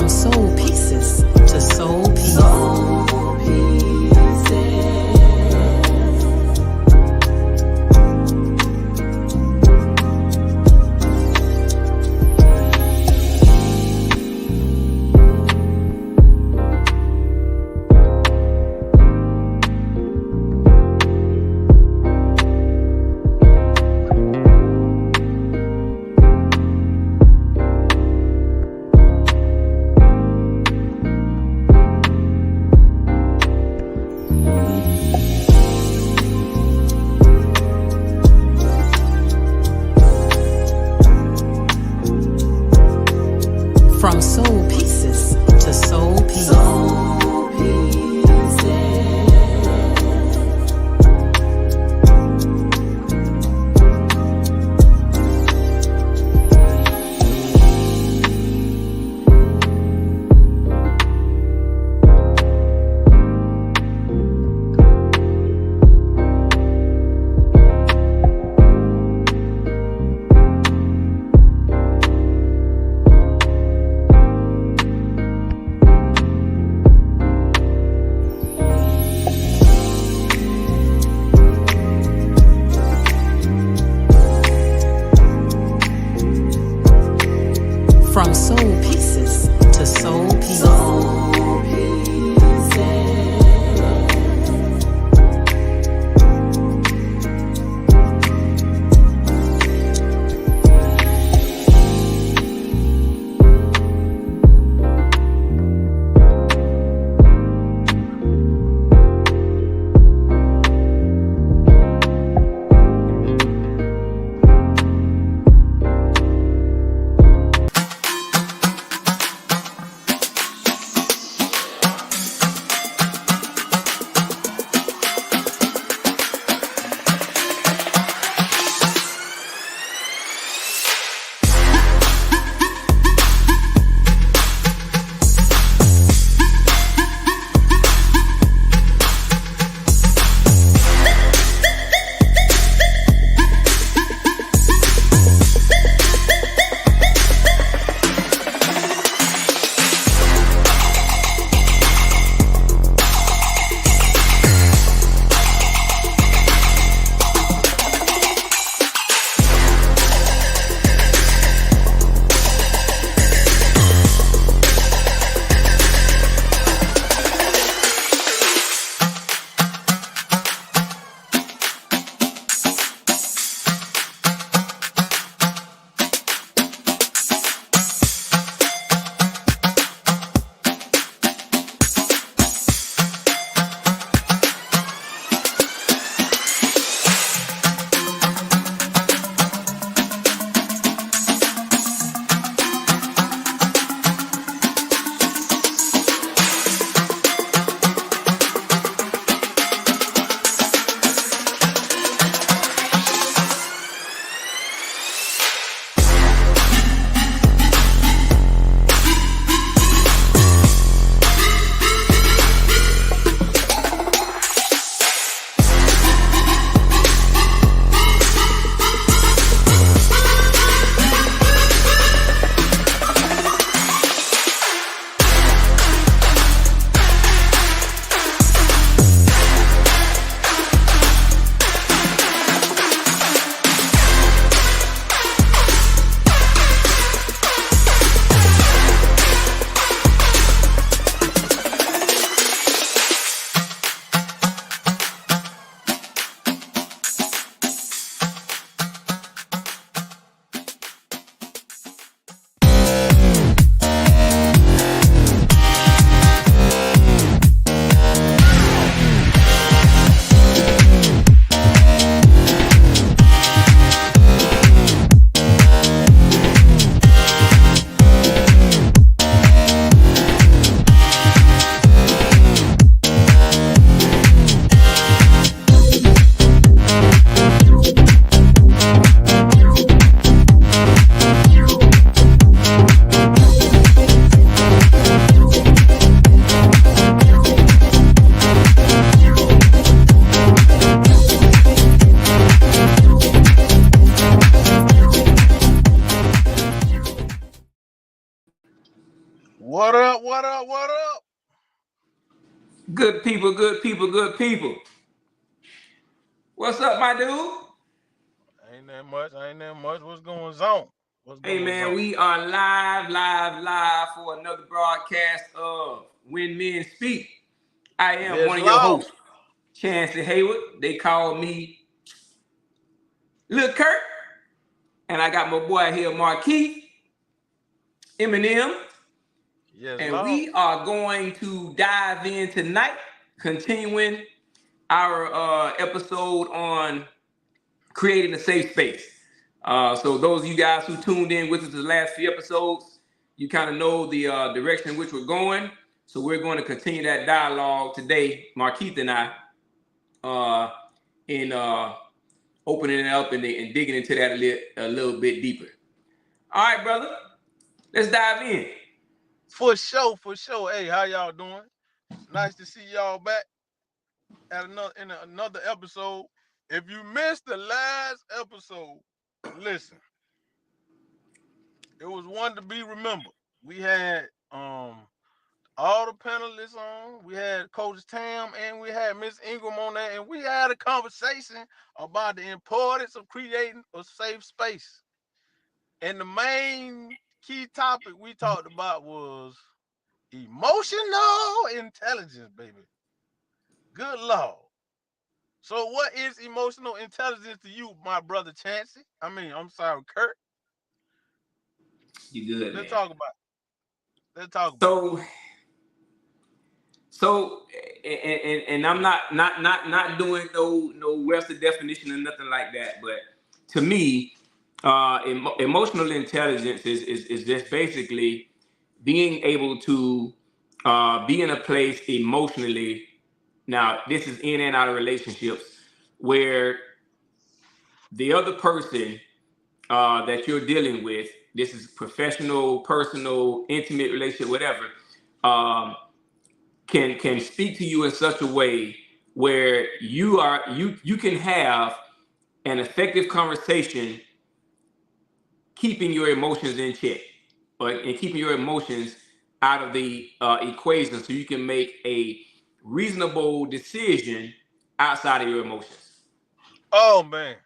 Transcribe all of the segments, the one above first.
From soul pieces to soul pieces. From soul pieces to soul pieces. From soul pieces to soul pieces. What up? What up? What up? Good people, good people, good people. What's up, my dude? Ain't that much. Ain't that much. What's going on? What's Hey going man, on? we are live for another broadcast of When Men Speak. I am Yes, one of your Lord. hosts, Chancellor Hayward. They call me Lil Kurt, and I got my boy here, Marquis Eminem, Yes, and Lord. we are going to dive in tonight, continuing our episode on creating a safe space. So those of you guys who tuned in with us the last few episodes, you kind of know the direction in which we're going. So we're going to continue that dialogue today, Markeith and I, uh, in opening it up and digging into that a little bit deeper. All right, brother, let's dive in. For sure, for sure. Hey, how y'all doing? Nice to see y'all back at another episode. If you missed the last episode, listen, it was one to be remembered. We had all the panelists on. We had Coach Tam and we had Miss Ingram on there, and we had a conversation about the importance of creating a safe space. And the main key topic we talked about was emotional intelligence, baby. Good Lord. So, what is emotional intelligence to you, my brother Chancey? I'm sorry, Kurt. You good, Let's man. talk about it. Let's talk about it. So So, and I'm not doing no Western definition or nothing like that. But to me, emotional intelligence is just basically being able to be in a place emotionally. Now, this is in and out of relationships where the other person that you're dealing with, this is professional, personal, intimate relationship, whatever. Um, can speak to you in such a way where you can have an effective conversation keeping your emotions in check and keeping your emotions out of the equation so you can make a reasonable decision outside of your emotions. Oh man,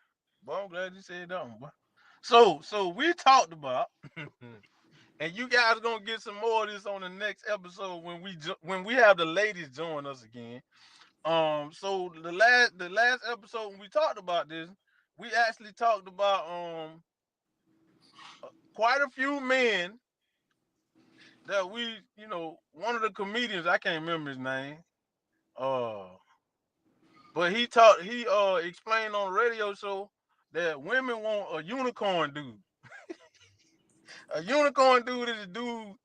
well, I'm glad you said that one, boy. So we talked about, and you guys are gonna get some more of this on the next episode when we have the ladies join us again. So the last episode when we talked about this, we actually talked about quite a few men that one of the comedians, I can't remember his name, uh, but he explained on the radio show that women want a unicorn dude. A unicorn dude is a dude,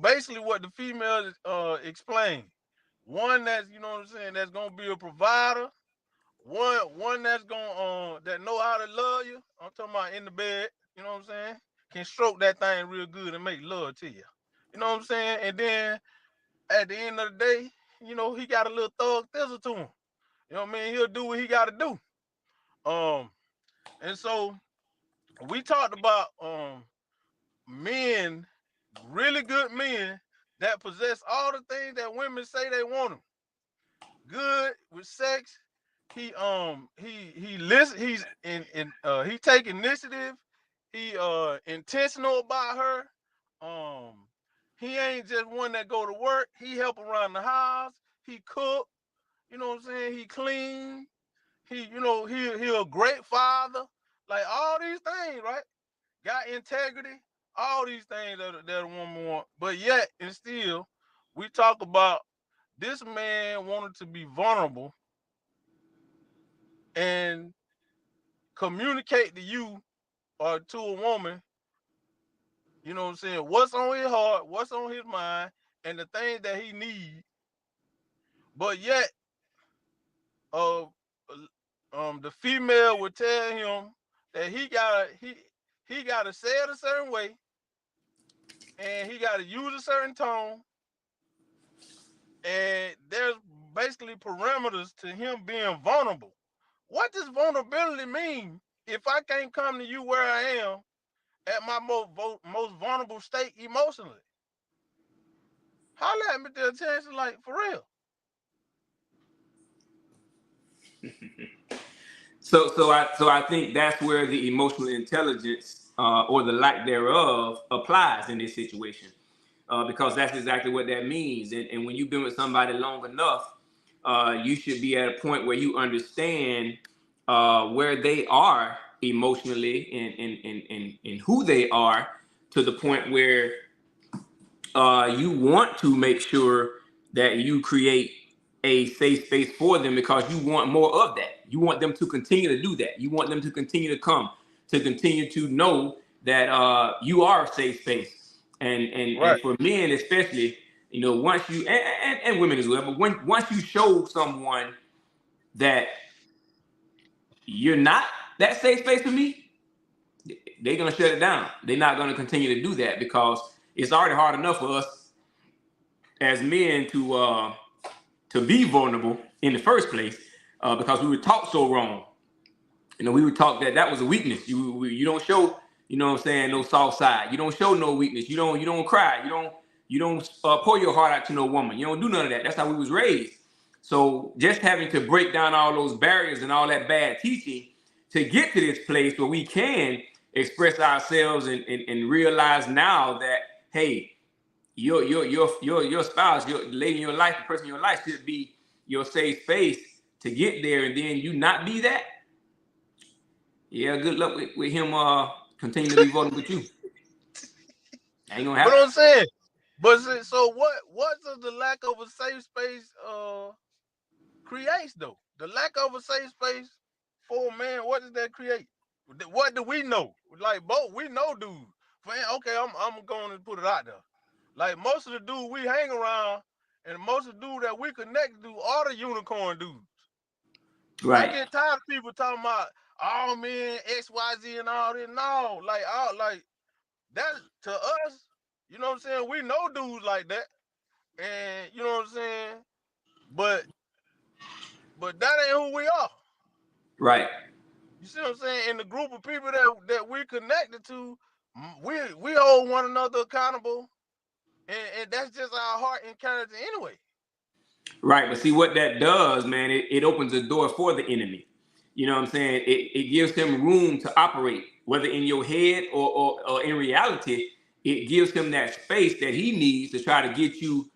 basically what the female explained. One that's, what I'm saying, that's gonna be a provider. One that's gonna that know how to love you. I'm talking about in the bed, you know what I'm saying? Can stroke that thing real good and make love to you. You know what I'm saying? And then at the end of the day, he got a little thug thizzle to him. You know what I mean? He'll do what he gotta do. Um, and so we talked about men, really good men that possess all the things that women say they want them. Good with sex. He listen. He take initiative. He intentional about her. He ain't just one that go to work. He help around the house. He cook. You know what I'm saying? He clean. He a great father. Like all these things, right? Got integrity. All these things that a woman want. But yet and still, we talk about this man wanted to be vulnerable and communicate to you or to a woman, you know what I'm saying, what's on his heart, what's on his mind, and the things that he needs. But yet, uh, the female would tell him that he gotta say it a certain way, and he gotta use a certain tone, and there's basically parameters to him being vulnerable. What does vulnerability mean if I can't come to you where I am at my most vulnerable state emotionally? Holler at me the attention, like for real. So I think that's where the emotional intelligence or the lack thereof applies in this situation, because that's exactly what that means. And when you've been with somebody long enough, you should be at a point where you understand where they are emotionally and who they are, to the point where you want to make sure that you create a safe space for them, because you want more of that. You want them to continue to do that. You want them to continue to come, to continue to know that you are a safe space. And Right. for men especially, once you and women as well, but once you show someone that you're not that safe space for me, they're gonna shut it down. They're not gonna continue to do that, because it's already hard enough for us as men to be vulnerable in the first place, because we were taught so wrong. We were taught that that was a weakness. You don't show, what I'm saying, no soft side. You don't show no weakness. You don't cry. You don't pour your heart out to no woman. You don't do none of that. That's how we was raised. So just having to break down all those barriers and all that bad teaching to get to this place where we can express ourselves and realize now that, hey, your spouse, your lady in your life, the person in your life should be your safe space to get there, and then you not be that. Yeah, good luck with him continuing to be vulnerable with you. Ain't gonna But happen. I'm saying, but so what does the lack of a safe space creates though? The lack of a safe space for a man, what does that create? What do we know? Like both, we know dudes. Okay, I'm going to put it out there. Like most of the dudes we hang around, and most of the dudes that we connect to are the unicorn dudes. I Right, get tired of people talking about, oh man, XYZ and all this. No, like that to us, you know what I'm saying? We know dudes like that. And you know what I'm saying? But that ain't who we are. right, You see what I'm saying? In the group of people that we're connected to, we hold one another accountable, and that's just our heart and character anyway. right. But see what that does, man, it opens the door for the enemy. You know what I'm saying? It gives him room to operate, whether in your head or in reality. It gives him that space that he needs to try to get you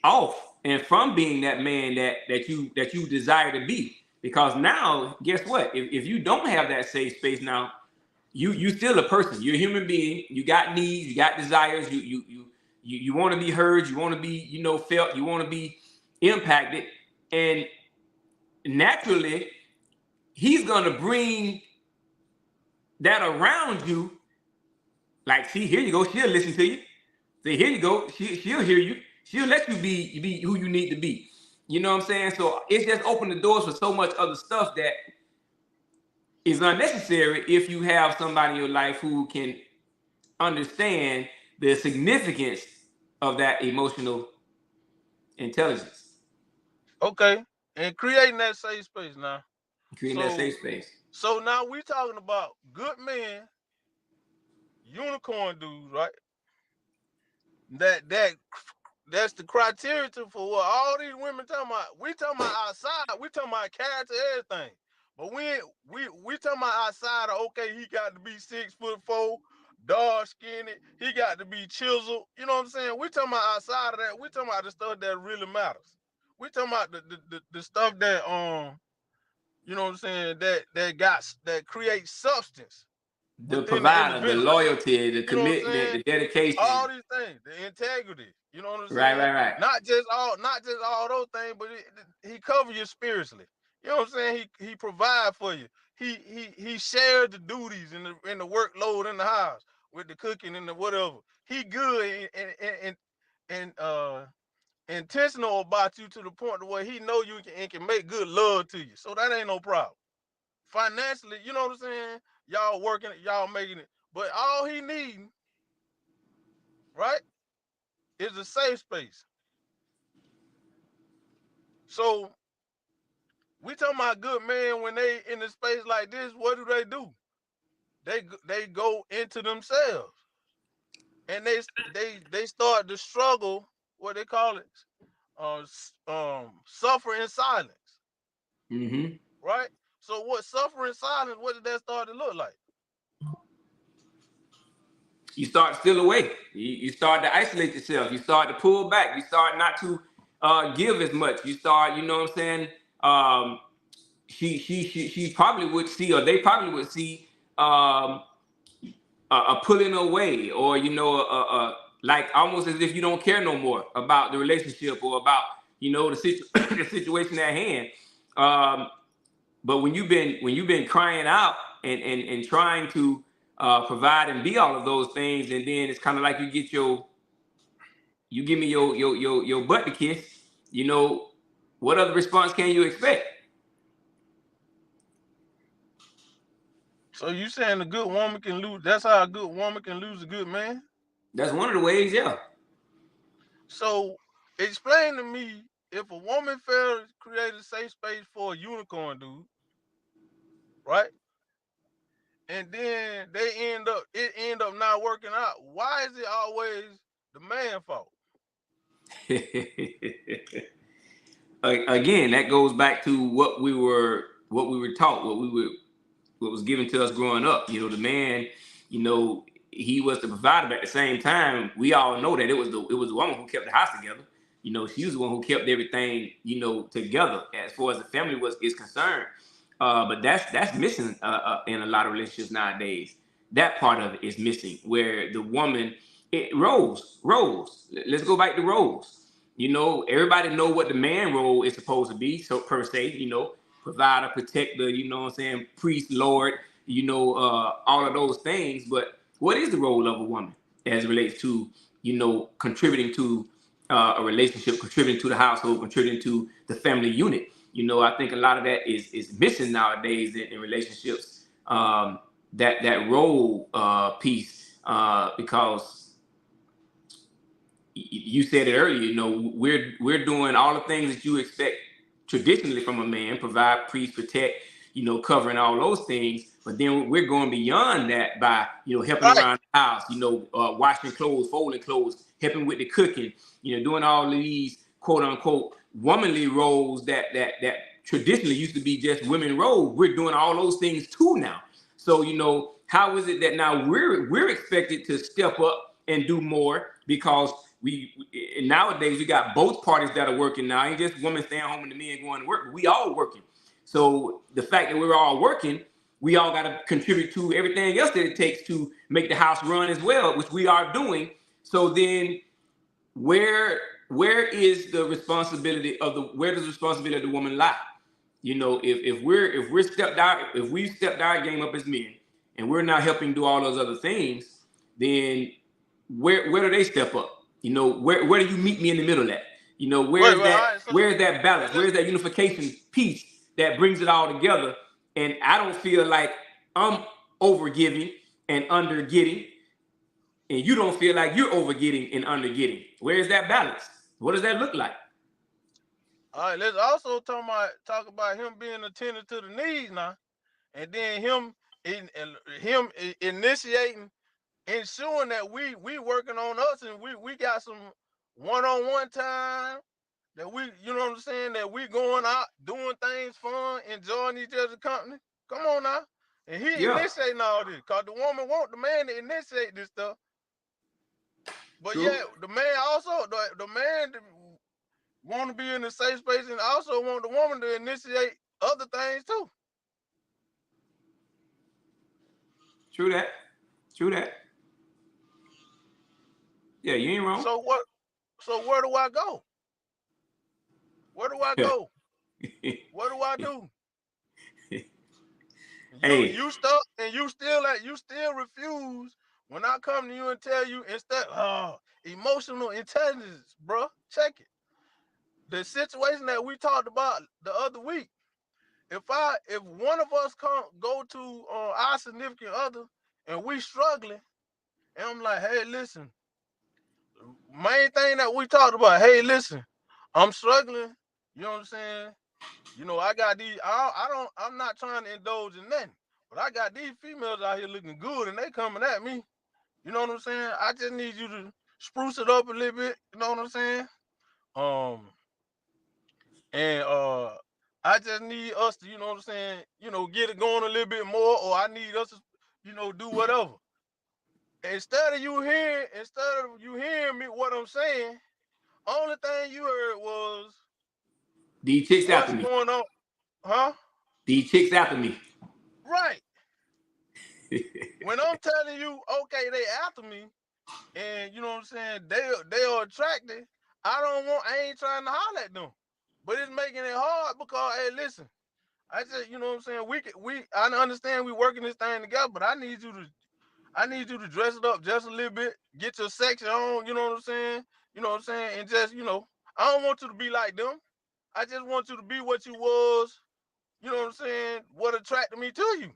off and from being that man that you desire to be. Because now, guess what? If you don't have that safe space now, you still a person. You're a human being. You got needs. You got desires. You want to be heard. You want to be felt. You want to be impacted, and naturally, he's gonna bring that around you. Like, see, here you go. She'll listen to you. See, here you go. She'll hear you. She'll let you be who you need to be. You know what I'm saying? So it's just opened the doors for so much other stuff that is unnecessary if you have somebody in your life who can understand the significance of that emotional intelligence, Okay. And creating that safe space now. creating that So safe space. so now we talking about good men, unicorn dudes, right? That's the criteria for what all these women talking about. We talking about outside. We talking about character, everything. But we talking about outside of, okay, he got to be 6'4", dark skinned. He got to be chiseled. You know what I'm saying? We talking about outside of that. We talking about the stuff that really matters. We talking about the stuff that you know what I'm saying, that creates substance The within the provider, the individual. loyalty, the You know what I'm commitment, saying? the dedication. All these things, the integrity. You know what I'm Right, saying? right, right. Not just all those things, but he covers you spiritually. You know what I'm saying? He provide for you. He shared the duties and the workload in the house with the cooking and the whatever. He good and intentional about you to the point to where he know you can make good love to you. So that ain't no problem. Financially, you know what I'm saying? Y'all working it, y'all making it. But all he needing, right, is a safe space. So we talking about good men when they in a space like this. What do? They go into themselves and they start to struggle what they call it, suffer in silence, Mm-hmm. right? So what suffer in silence? What did that start to look like? You start to steal away. You start to isolate yourself. You start to pull back. You start not to give as much. You start, you know what I'm saying? Um, she probably would see, or they probably would see a pulling away, or you know, like almost as if you don't care no more about the relationship or about the situation at hand. Um, but when you've been crying out and trying to provide and be all of those things, and then it's kind of like you give me your butt to kiss. You know, what other response can you expect? So you saying a good woman can lose? That's how a good woman can lose a good man. That's one of the ways, yeah. So explain to me, if a woman fails to create a safe space for a unicorn dude, right? And then it end up not working out. Why is it always the man fault? Again, that goes back to what we were taught, what was given to us growing up. You know, the man, you know, he was the provider, but at the same time, we all know that it was the woman who kept the house together. You know, she was the one who kept everything, together as far as the family is concerned. But that's missing in a lot of relationships nowadays. That part of it is missing, where the woman roles. Let's go back to roles. You know, everybody know what the man role is supposed to be, so per se, provider, protector, you know what I'm saying, priest, Lord, all of those things. But what is the role of a woman as it relates to, contributing to a relationship, contributing to the household, contributing to the family unit? I think a lot of that is missing nowadays in relationships. That role piece, because you said it earlier. We're doing all the things that you expect traditionally from a man: provide, preach, protect, covering all those things. But then we're going beyond that by helping Right. around the house, washing clothes, folding clothes, helping with the cooking, doing all of these quote unquote womanly roles that traditionally used to be just women roles. We're doing all those things too now. So how is it that now we're expected to step up and do more, because we nowadays we got both parties that are working now. Ain't just women staying home and the men going to work, but we all working. So the fact that we're all working, we all got to contribute to everything else that it takes to make the house run as well, which we are doing. So then where is the responsibility where does the responsibility of the woman lie? If we stepped our game up as men and we're not helping do all those other things, then where do they step up? Where do you meet me in the middle at? Wait, all right. So Where's that balance? let's Where's that unification piece that brings it all together? And I don't feel like I'm over giving and under getting, and you don't feel like you're over getting and under getting. Where's that balance? What does that look like? all right. Let's also talk about him being attentive to the needs now, and then him initiating, ensuring that we working on us, and we got some one-on-one time, that we, you know what I'm saying, that we going out doing things fun, enjoying each other's company. Come on now. And he Yeah, initiating all this, cause the woman want the man to initiate this stuff. But true, yeah, the man also the man want to be in a safe space, and also want the woman to initiate other things too. true that, true that. Yeah, you ain't wrong. So what? So where do I go? Where do I go? What do I do? You Hey, you stuck, and you still refuse when I come to you and tell you, instead, emotional intelligence, bro. Check it. The situation that we talked about the other week. If one of us come go to our significant other, and we struggling, and I'm like, hey, listen, main thing that we talked about, hey, listen, I'm struggling. You know what I'm saying? I got these. I don't. I'm not trying to indulge in nothing, but I got these females out here looking good, and they coming at me. You know what I'm saying? I just need you to spruce it up a little bit. You know what I'm saying? Um, and I just need us to, you know what I'm saying, get it going a little bit more, or I need us to, do whatever. Instead of you hearing me what I'm saying, only thing you heard was These chicks what's after me. going on, huh? These chicks after me. Right. When I'm telling you, okay, they after me, and you know what I'm saying, they are attracted. I ain't trying to holler at them, but it's making it hard because, hey, listen, I just, you know what I'm saying, I understand we working this thing together, but I need you to dress it up just a little bit, get your section on, you know what I'm saying, and just, I don't want you to be like them. I just want you to be what you was, you know what I'm saying, what attracted me to you.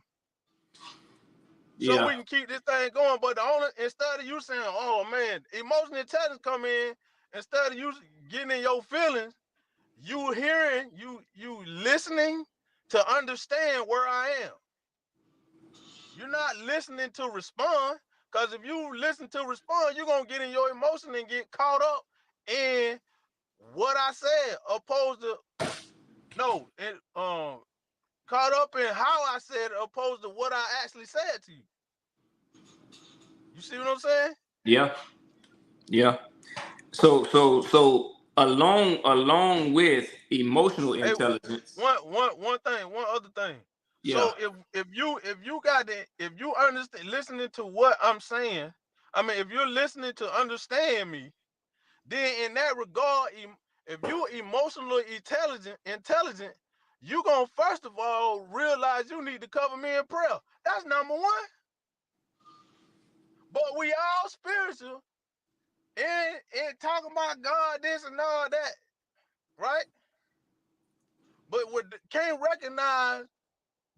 So Yeah. we can keep this thing going. But instead of you saying, oh man, emotional intelligence come in, instead of you getting in your feelings, you hearing, you listening to understand where I am. You're not listening to respond, because if you listen to respond, you're gonna get in your emotion and get caught up in what I said, opposed to caught up in how I said it, opposed to what I actually said to you. You see what I'm saying? Yeah. Yeah. So along with emotional Hey, intelligence. one other thing. Yeah. So if you understand, listening to what I'm saying, I mean, if you're listening to understand me, then in that regard, if you're emotionally intelligent, you gonna first of all realize you need to cover me in prayer. That's number one. But we all spiritual and talking about God, this and all that, right? But what can't recognize,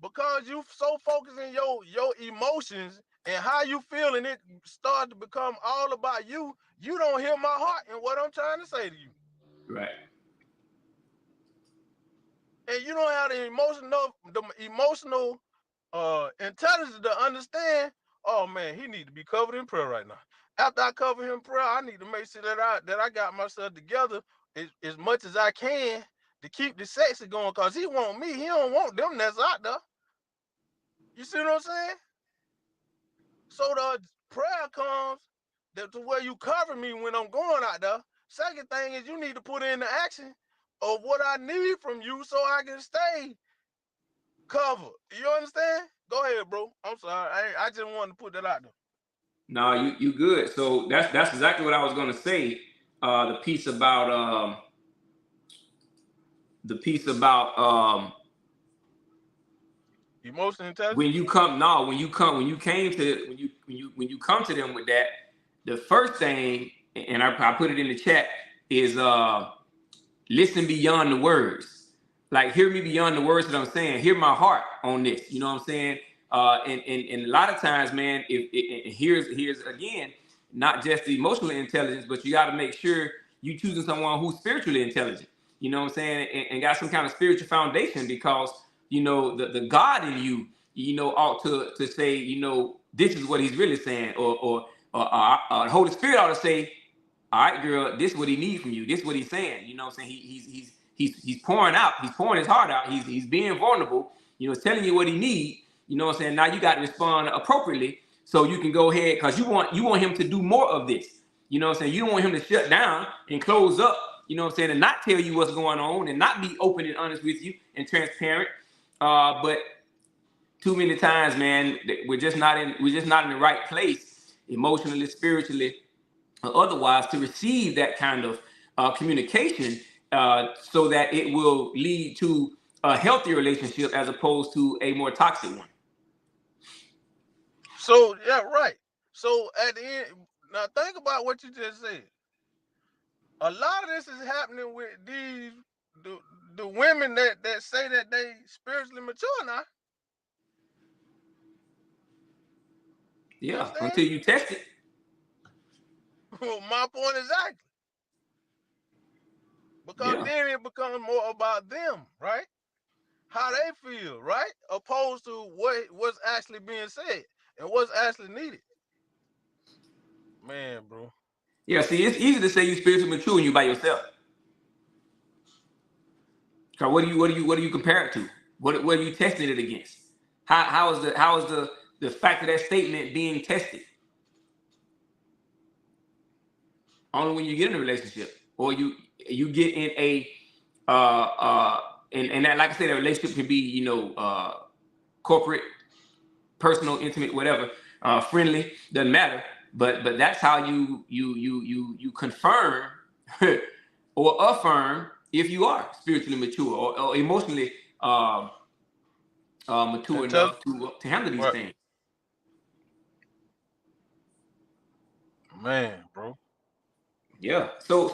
because you so focused in your emotions and how you feel, and it start to become all about you, you don't hear my heart and what I'm trying to say to you. Right. And you don't have the emotional intelligence to understand, oh man, he need to be covered in prayer right now. After I cover him in prayer, I need to make sure that I got myself together as much as I can to keep the sexy going, because he want me. He don't want them that's out there. You see what I'm saying? So the prayer comes to where you cover me when I'm going out there. Second thing is you need to put in the action of what I need from you so I can stay covered. You understand? Go ahead, bro. I'm sorry. I just wanted to put that out there. No, you good. So that's exactly what I was gonna say. The piece about Emotional intelligence. when you come no when you came to when you come to them with that, the first thing, and I put it in the chat, is listen beyond the words. Like, hear me beyond the words that I'm saying. Hear my heart on this. You know what I'm saying? And a lot of times, man, if here's again, not just the emotional intelligence, but you got to make sure you choosing someone who's spiritually intelligent. You know what I'm saying? And got some kind of spiritual foundation, because the God in you, ought to say, this is what He's really saying, or Holy Spirit ought to say, all right, girl, this is what he needs from you. This is what he's saying. You know what I'm saying? He's pouring out. He's pouring his heart out. He's being vulnerable. He's telling you what he needs. You know what I'm saying? Now you got to respond appropriately, so you can go ahead, because you want him to do more of this. You know what I'm saying? You don't want him to shut down and close up. You know what I'm saying? And not tell you what's going on, and not be open and honest with you and transparent. But too many times, man, we're just not in the right place emotionally, spiritually, or otherwise, to receive that kind of communication, so that it will lead to a healthier relationship as opposed to a more toxic one. So yeah, right. So at the end, now think about what you just said. A lot of this is happening with the women that say that they spiritually mature now. You Yeah, understand? until you test it. My point exactly. Because Yeah, then it becomes more about them, right? How they feel, right? Opposed to what's actually being said and what's actually needed. Man, bro. Yeah, see, it's easy to say you spiritually mature when you by yourself. Cause what do you compare it to? What are you testing it against? How is the fact of that statement being tested? Only when you get in a relationship, or you get in a and that, like I said, a relationship can be, you know, corporate, personal, intimate, whatever, friendly, doesn't matter. But that's how you confirm or affirm if you are spiritually mature or emotionally mature Intelligent. enough to handle these Right. things. Man, bro. Yeah. So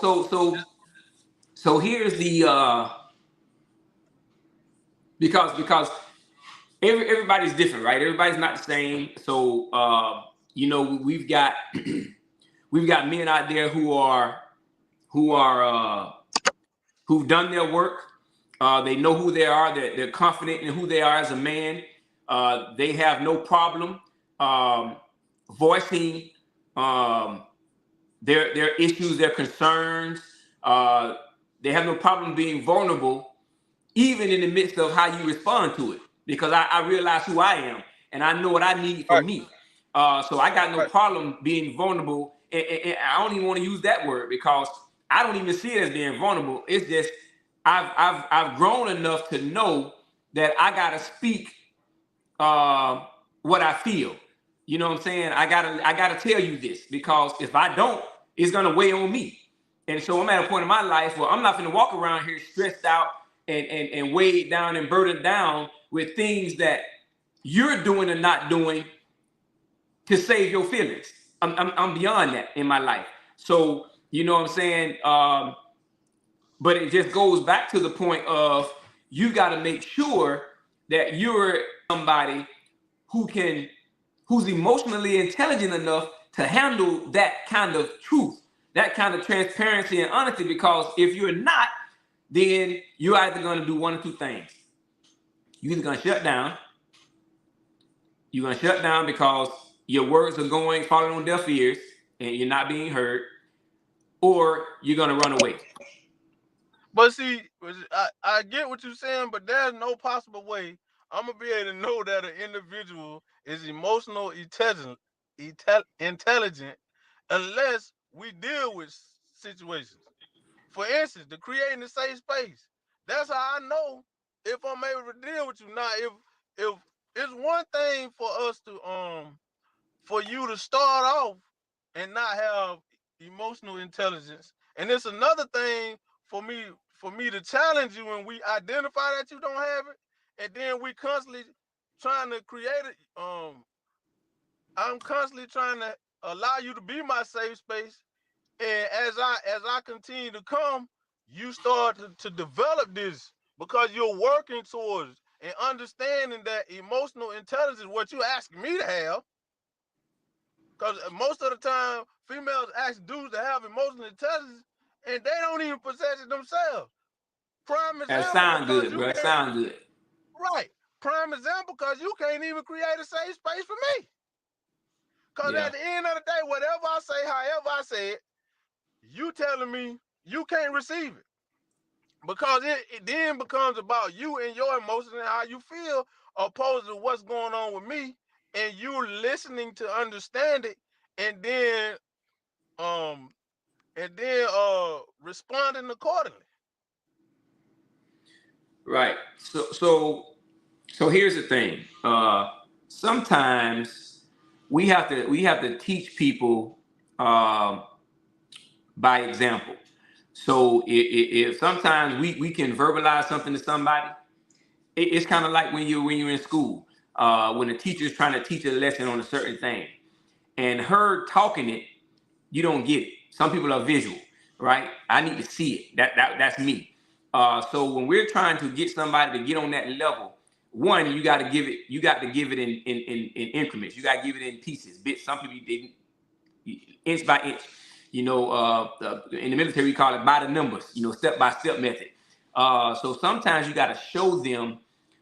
here's the because everybody's different, right? Everybody's not the same. So you know, we've got we've got men out there who are who've done their work. They know who they are. They're confident in who they are as a man. They have no problem voicing their issues, their concerns. They have no problem being vulnerable, even in the midst of how you respond to it, because I realize who I am and I know what I need for Right. me. So I got no Right. problem being vulnerable. And I don't even want to use that word because I don't even see it as being vulnerable. It's just I've grown enough to know that I gotta speak what I feel. You know what I'm saying? I gotta tell you this because if I don't, it's gonna weigh on me. And so I'm at a point in my life where I'm not gonna walk around here stressed out and weighed down and burdened down with things that you're doing and not doing to save your feelings. I'm beyond that in my life. So you know what I'm saying? But it just goes back to the point of you got to make sure that you're somebody who can, who's emotionally intelligent enough to handle that kind of truth, that kind of transparency and honesty. Because if you're not, then you're either going to do one or two things. You're either going to shut down. You're going to shut down because your words are falling on deaf ears and you're not being heard, or you're going to run away. But see, I get what you're saying, but there's no possible way I'm gonna be able to know that an individual is emotional intelligent unless we deal with situations. For instance, the creating a safe space. That's how I know if I'm able to deal with you. Now, if it's one thing for us to for you to start off and not have emotional intelligence, and it's another thing for me to challenge you when we identify that you don't have it, and then we constantly trying to create it. I'm constantly trying to allow you to be my safe space, and as I continue to come, you start to develop this because you're working towards and understanding that emotional intelligence, what you asking me to have. Because most of the time, females ask dudes to have emotional intelligence, and they don't even possess it themselves. Prime That example, sound because good, you bro. It can't. sound good. Right. Prime example, because you can't even create a safe space for me. Because Yeah. at the end of the day, whatever I say, however I say it, you telling me you can't receive it. Because it then becomes about you and your emotions and how you feel, opposed to what's going on with me, and you listening to understand it, and then um responding accordingly. Right. So here's the thing. Sometimes we have to teach people um, by example. So if sometimes we can verbalize something to somebody, it's kind of like when you're in school, when the teacher's trying to teach a lesson on a certain thing, and her talking it, you don't get it. Some people are visual, right? I need to see it. That's me. So when we're trying to get somebody to get on that level, one, you got to give it. You got to give it in increments. You got to give it in pieces, bits. Some people they inch by inch. You know, in the military we call it by the numbers. You know, step by step method. So sometimes you got to show them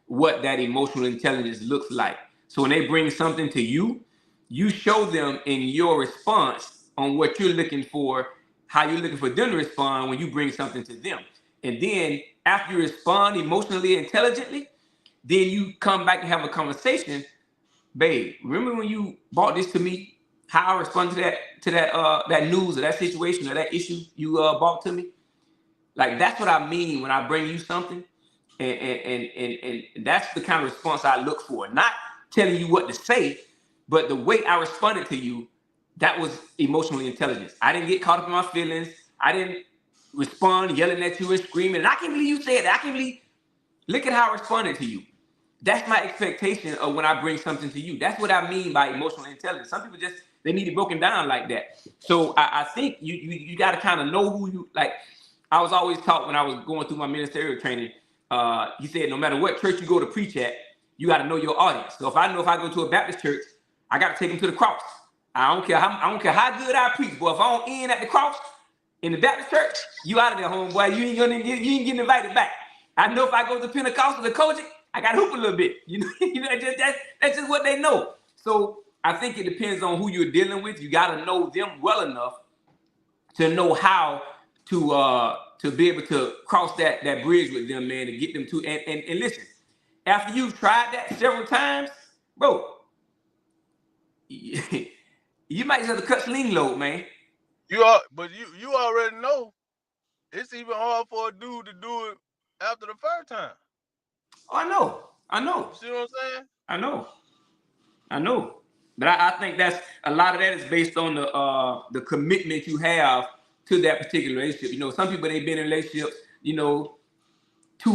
what that emotional intelligence looks like. So when they bring something to you, you show them in your response on what you're looking for, how you're looking for them to respond when you bring something to them. And then after you respond emotionally, intelligently, then you come back and have a conversation. Babe, remember when you brought this to me? How I responded to that news or that situation or that issue you brought to me? Like, that's what I mean when I bring you something. And that's the kind of response I look for. Not telling you what to say, but the way I responded to you, that was emotional intelligence. I didn't get caught up in my feelings. I didn't respond yelling at you and screaming. And I can't believe you said that. I can't believe, look at how I responded to you. That's my expectation of when I bring something to you. That's what I mean by emotional intelligence. Some people just, they need it broken down like that. So I think you got to kind of know who you, like, I was always taught when I was going through my ministerial training, he said, no matter what church you go to preach at, you got to know your audience. So if I go to a Baptist church, I got to take them to the cross. I don't care how good I preach, but if I don't end at the cross in the Baptist church, you out of there, homeboy. You ain't getting invited back. I know if I go to Pentecostal or Kojic, I got to hoop a little bit. You know, that's just what they know. So I think it depends on who you're dealing with. You got to know them well enough to know how to be able to cross that bridge with them, man, to get them to and listen. After you've tried that several times, bro, you might just have to cut sling load, man. But you already know it's even hard for a dude to do it after the first time. Oh, I know. You see what I'm saying? I know. But I think that's a lot of that is based on the commitment you have to that particular relationship. You know, some people, they've been in relationships, 2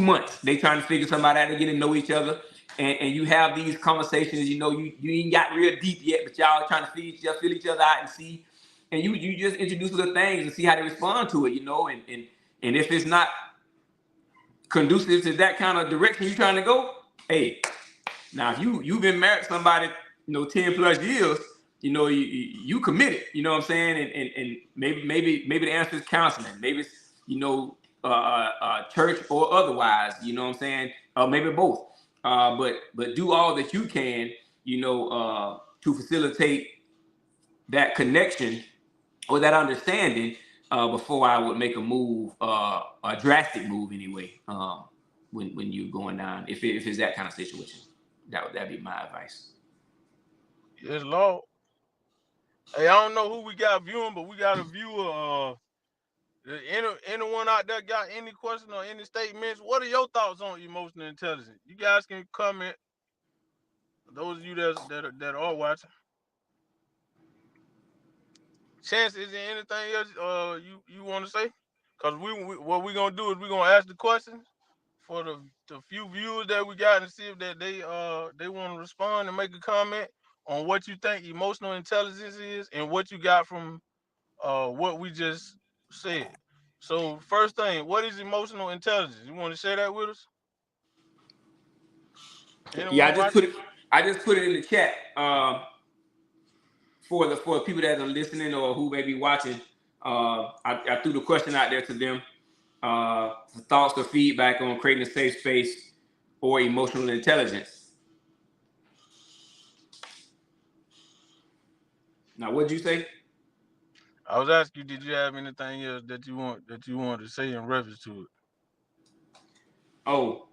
months. They trying to figure somebody out, they get to know each other. And you have these conversations, you ain't got real deep yet, but y'all trying to feel each other out and see. And you just introduce little things and see how they respond to it, and if it's not conducive to that kind of direction you're trying to go, hey, now if you've been married to somebody, 10 plus years, you committed, you know what I'm saying? And maybe the answer is counseling. Maybe it's, church or otherwise, you know what I'm saying? Or maybe both. But do all that you can, to facilitate that connection or that understanding before I would make a move, a drastic move anyway, when you're going down, if it's that kind of situation. That'd be my advice. Yes, Lord. Hey, I don't know who we got viewing, but we got a viewer. Anyone out there got any question or any statements? What are your thoughts on emotional intelligence? You guys can comment. Those of you that are watching. Chance, is there anything else you want to say? Because what we're gonna do is we're gonna ask the questions for the few viewers that we got and see if that they want to respond and make a comment on what you think emotional intelligence is and what you got from what we just said. So first thing, what is emotional intelligence? You want to share that with us? Anyone Yeah, I just put it in the chat for the people that are listening or who may be watching. I threw the question out there to them. Thoughts or feedback on creating a safe space or emotional intelligence. Now, what'd you say? I was asking you, did you have anything else that you wanted to say in reference to it? Oh,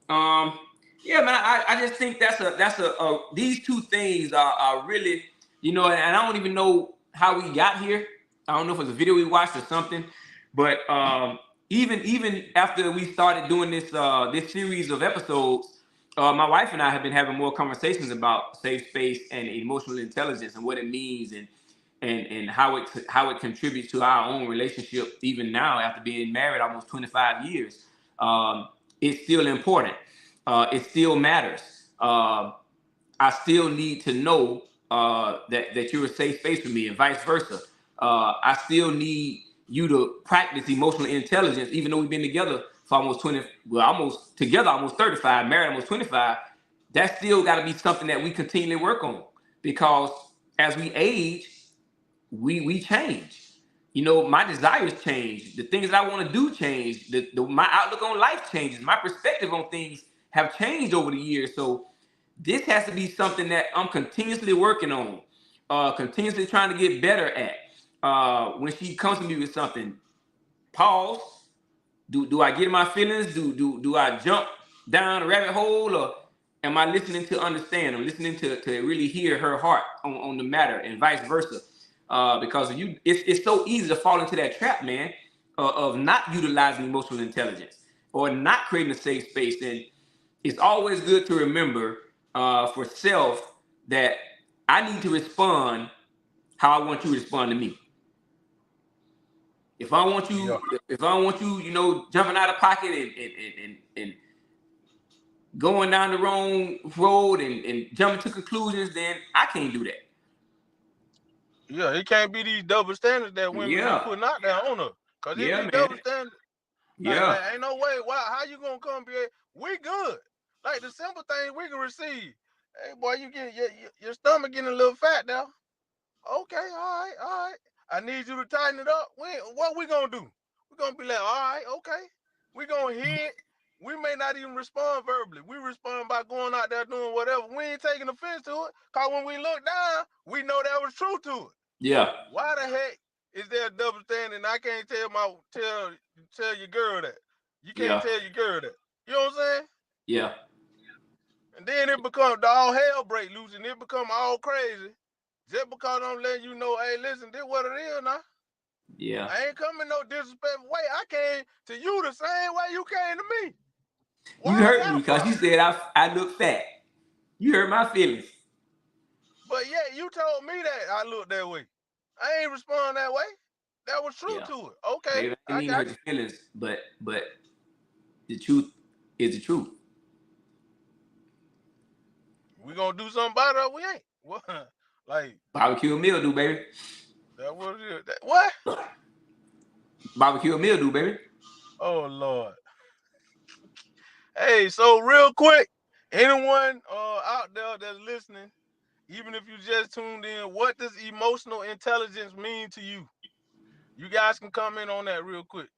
yeah, man. I just think that's a these two things are really, and I don't even know how we got here. I don't know if it's a video we watched or something, but even after we started doing this series of episodes, my wife and I have been having more conversations about safe space and emotional intelligence and what it means and how it contributes to our own relationship even now after being married almost 25 years. It's still important. It still matters. I still need to know that you're a safe space for me and vice versa. I still need you to practice emotional intelligence, even though we've been together for almost 35, married almost 25. That still got to be something that we continually work on, because as we age, we change. My desires change. The things that I want to do change. My outlook on life changes. My perspective on things have changed over the years. So this has to be something that I'm continuously working on, continuously trying to get better at. when she comes to me with something, pause. Do I get in my feelings? Do I jump down a rabbit hole, or am I listening to understand? I'm listening to really hear her heart on the matter, and vice versa. Because it's so easy to fall into that trap, man, of not utilizing emotional intelligence or not creating a safe space. And it's always good to remember for self that I need to respond how I want you to respond to me. If I want you, jumping out of pocket and going down the wrong road and jumping to conclusions, then I can't do that. Yeah, it can't be these double standards that women be putting out there on her. Cause if it's double standards, like ain't no way. Why? How you gonna come be? We good. Like the simple things we can receive. Hey boy, you get your stomach getting a little fat now. Okay, all right. I need you to tighten it up. What we gonna do? We're gonna be like, all right, okay. We gonna hear it. We may not even respond verbally. We respond by going out there doing whatever. We ain't taking offense to it. Cause when we look down, we know that was true to it. Yeah. Why the heck is there a double standard? I can't tell your girl that. You can't tell your girl that. You know what I'm saying? Yeah. And then it becomes all hell break loose, and it become all crazy. Just because I'm letting you know, hey, listen, this what it is now. Yeah. I ain't coming no disrespectful way. I came to you the same way you came to me. You hurt me because you said I look fat. You hurt my feelings. But yeah, you told me that I look that way. I ain't respond that way. That was true to it. Okay. Maybe I didn't mean to hurt your feelings, but the truth is the truth. We gonna do something about it or we ain't. What? Like barbecue mildew, baby. That was it. What? Barbecue mildew, baby. Oh Lord. Hey, so real quick, anyone out there that's listening, even if you just tuned in, what does emotional intelligence mean to you? You guys can comment on that real quick.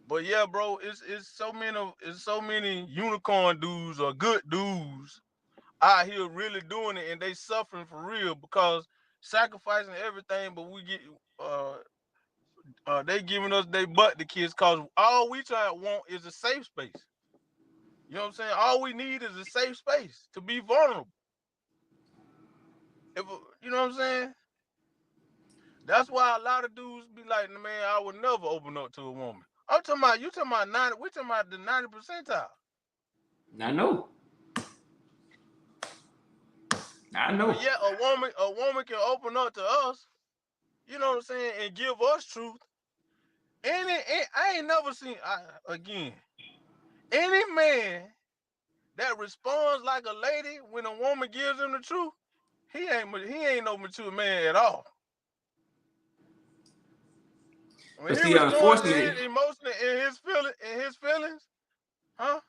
But yeah, bro, it's so many unicorn dudes or good dudes out here really doing it, and they suffering for real because sacrificing everything, but we get they giving us they butt the kids because all we try to want is a safe space. You know what I'm saying? All we need is a safe space to be vulnerable. You know what I'm saying? That's why a lot of dudes be like, man, I would never open up to a woman. I'm talking about we're talking about the 90 percentile. I know. But yeah, a woman can open up to us, you know what I'm saying, and give us truth. I ain't never seen any man that responds like a lady when a woman gives him the truth, he ain't no mature man at all. When he responds to his emotion and his feelings, huh?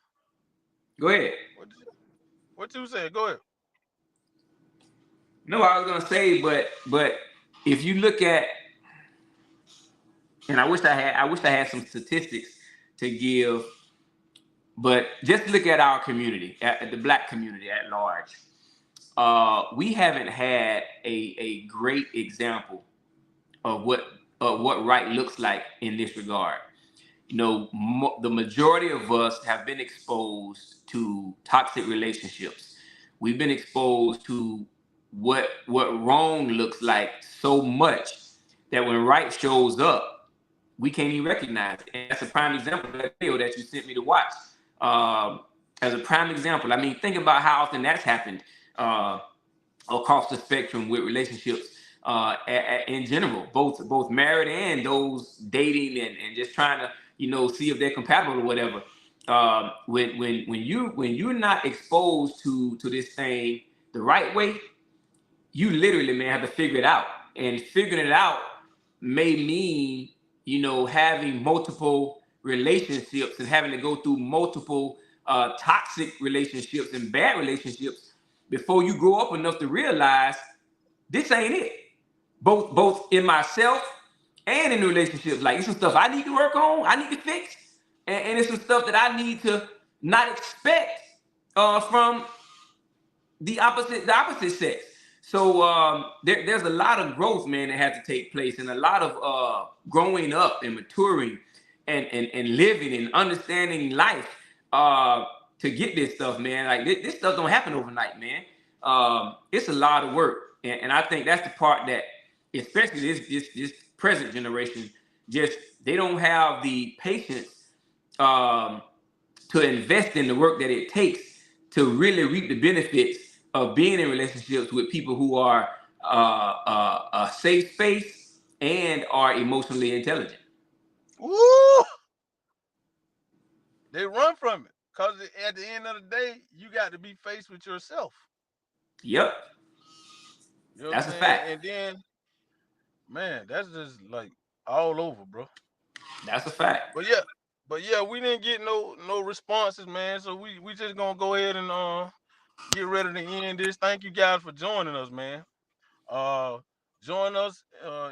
Go ahead. What you said? Go ahead. No, I was gonna say, but if you look at, and I wish I had some statistics to give, but just look at our community, at the Black community at large. We haven't had a great example of what right looks like in this regard. You know, the majority of us have been exposed to toxic relationships. We've been exposed to what wrong looks like so much that when right shows up, we can't even recognize it. And that's a prime example of that video that you sent me to watch. As a prime example, I mean, think about how often that's happened across the spectrum with relationships in general, both married and those dating and just trying to, you know, see if they're compatible or whatever. When you're not exposed to this thing the right way, you literally, man, have to figure it out. And figuring it out may mean, you know, having multiple relationships and having to go through multiple toxic relationships and bad relationships before you grow up enough to realize this ain't it. Both in myself and in the relationships. Like, it's some stuff I need to work on, I need to fix, and it's some stuff that I need to not expect from the opposite sex. So there's a lot of growth, man, that has to take place, and a lot of growing up and maturing and living and understanding life to get this stuff, man. Like this stuff don't happen overnight, man. It's a lot of work, and I think that's the part that, especially this present generation, just they don't have the patience um, to invest in the work that it takes to really reap the benefits of being in relationships with people who are a safe space and are emotionally intelligent. Woo! They run from it because at the end of the day, you got to be faced with yourself. Yep, You know what I'm that's a saying? fact. And then, man, that's just like all over, bro. That's a fact. But yeah, we didn't get no responses, man. So we just gonna go ahead and get ready to end this. Thank you guys for joining us, man. Uh, join us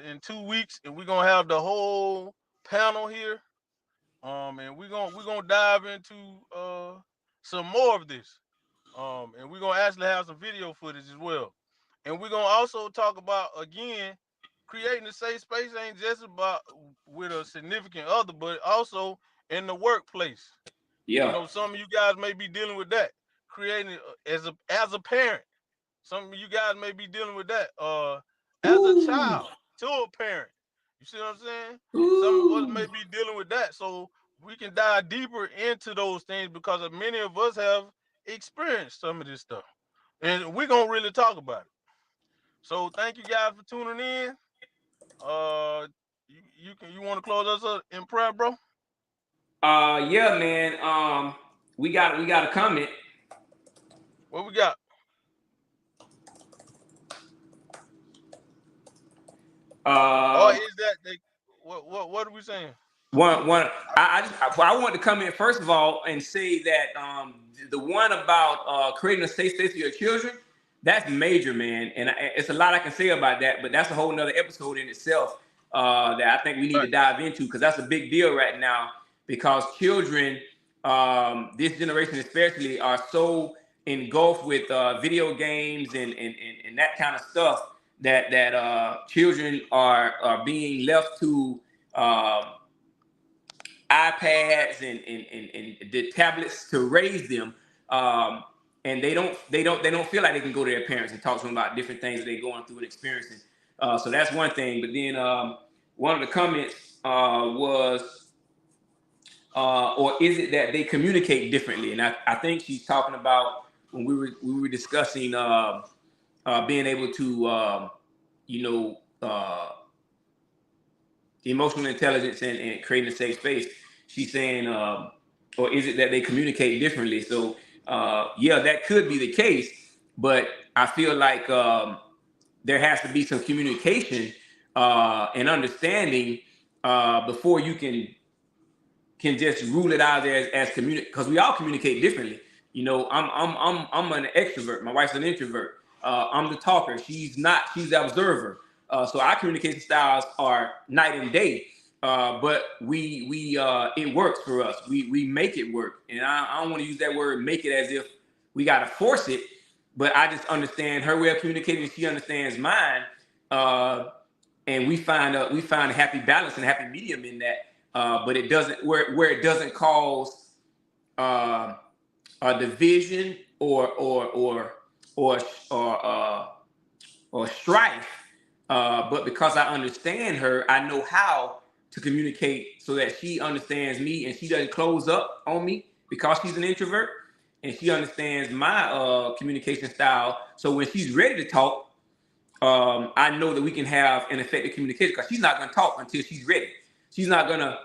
in 2 weeks, and we're gonna have the whole panel here. And we're gonna dive into some more of this. And we're gonna actually have some video footage as well. And we're gonna also talk about again creating a safe space ain't just about with a significant other, but also in the workplace. You Yeah. know, some of you guys may be dealing with that. Creating as a parent. Some of you guys may be dealing with that. As a Ooh. child to a parent. You see what I'm saying? Some of us Ooh. may be dealing with that. So we can dive deeper into those things because many of us have experienced some of this stuff. And we're gonna really talk about it. So thank you guys for tuning in. You want to close us up in prayer, bro? Yeah, man. We got a comment. What we got? Or Um, is that they? What are we saying? one. I want to come in first of all and say that the one about creating a safe space for your children, that's major, man. And it's a lot I can say about that, but that's a whole nother episode in itself that I think we need to Right. dive into because that's a big deal right now. Because children, this generation especially, are so engulfed with video games and that kind of stuff that children are being left to iPads and the tablets to raise them, and they don't feel like they can go to their parents and talk to them about different things that they're going through and experiencing. So that's one thing. But then one of the comments was, or is it that they communicate differently? And I think she's talking about when we were discussing being able to you know. Emotional intelligence and creating a safe space. She's saying, or is it that they communicate differently? So, yeah, that could be the case, but I feel like there has to be some communication and understanding before you can just rule it out there as communicate, because we all communicate differently. You know, I'm an extrovert. My wife's an introvert. I'm the talker. She's not. She's the observer. So our communication styles are night and day. But we it works for us. We make it work, and I don't want to use that word "make it" as if we got to force it. But I just understand her way of communicating. She understands mine. And we find a happy balance and a happy medium in that. But it doesn't where it doesn't cause uh, a division or or strife. But because I understand her, I know how to communicate so that she understands me and she doesn't close up on me because she's an introvert, and she understands my communication style. So when she's ready to talk, I know that we can have an effective communication because she's not going to talk until she's ready. She's not gonna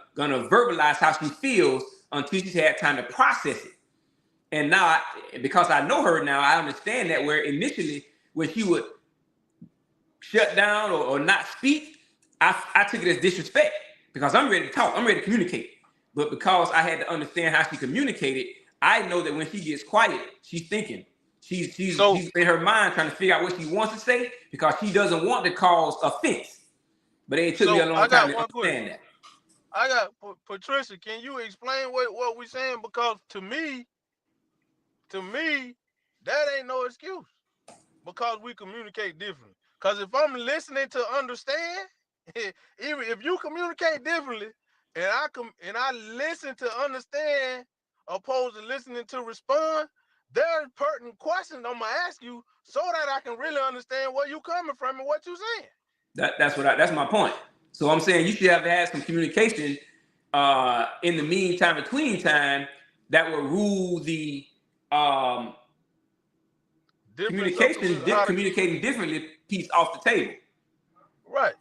verbalize how she feels until she's had time to process it. And now, because I know her now, I understand that where initially when she would shut down or not speak, I took it as disrespect because I'm ready to talk, I'm ready to communicate. But because I had to understand how she communicated, I know that when she gets quiet, she's thinking. She's in her mind trying to figure out what she wants to say because she doesn't want to cause offense. But it took me a So long I time got to one question. understand that. I got Patricia. Can you explain what we saying? Because to me, that ain't no excuse. because we communicate differently. Because if I'm listening to understand, even if you communicate differently, and I listen to understand, opposed to listening to respond, there's pertinent questions I'm gonna ask you so that I can really understand where you coming from and what you're saying. That's my point. So I'm saying you should have had some communication in the meantime, between time, that will rule the communicating differently piece off the table. Right.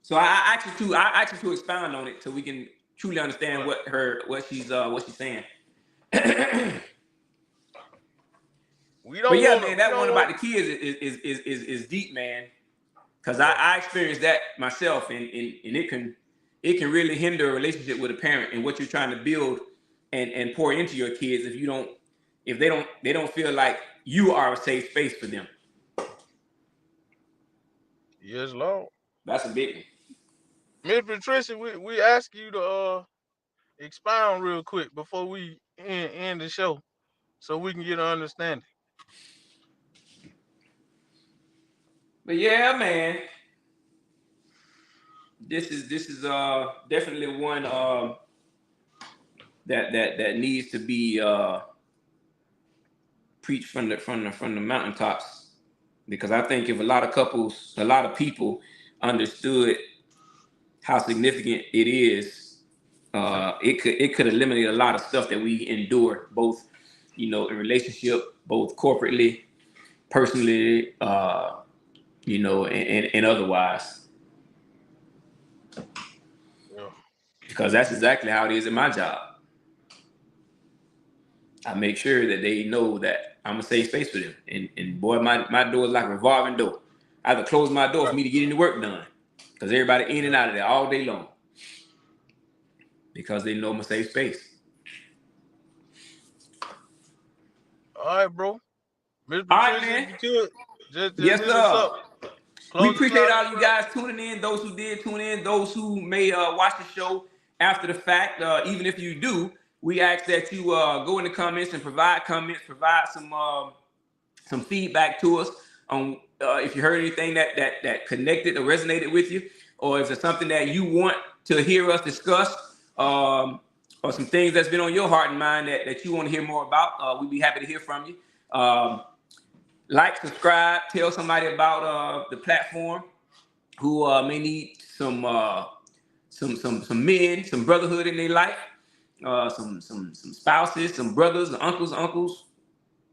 So I actually to expound on it so we can truly understand what she's saying. But yeah, man, that one about the kids is deep, man. Because I experienced that myself, and it can really hinder a relationship with a parent and what you're trying to build and pour into your kids if they don't feel like you are a safe space for them. Yes, Lord. That's a big one. Miss Patricia, we ask you to expound real quick before we end the show, so we can get an understanding. But yeah, man, this is definitely one that needs to be preached from the mountaintops, because I think if a lot of people understood how significant it is, it could eliminate a lot of stuff that we endure, both in relationship, both corporately, personally, and otherwise. Yeah. Because that's exactly how it is in my job. I make sure that they know that I'm a safe space for them. And boy, my door is like a revolving door. I have to close my door for me to get any work done, because everybody in and out of there all day long, because they know I'm a safe space. All right, bro. Mr. Patricia, man. if you could, just Yes, hit us sir. up. We appreciate all you guys tuning in. Those who did tune in, those who may watch the show after the fact. Even if you do, we ask that you go in the comments and provide some feedback to us on if you heard anything that connected or resonated with you, or is there something that you want to hear us discuss, or some things that's been on your heart and mind that you want to hear more about. We'd be happy to hear from you. Like, subscribe, tell somebody about the platform who may need some men, some brotherhood in their life, some spouses, some brothers, uncles,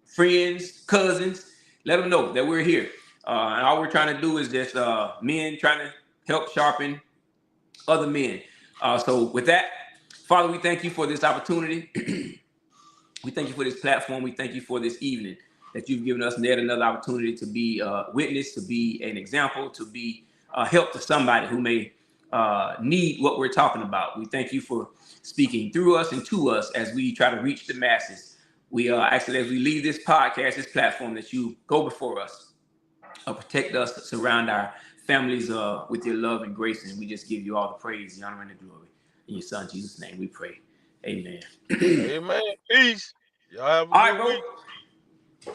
friends, cousins. Let them know that we're here. And all we're trying to do is just men trying to help sharpen other men. So with that, Father, we thank you for this opportunity. We thank you for this platform. We thank you for this evening that you've given us yet another opportunity to be a witness, to be an example, to be a help to somebody who may need what we're talking about. We thank you for speaking through us and to us as we try to reach the masses. We actually, as we leave this podcast, this platform, that you go before us, protect us, surround our families with your love and grace, and we just give you all the praise, the honor, and the glory. In your son Jesus' name we pray. Amen. Amen. Peace. Y'all have a good week.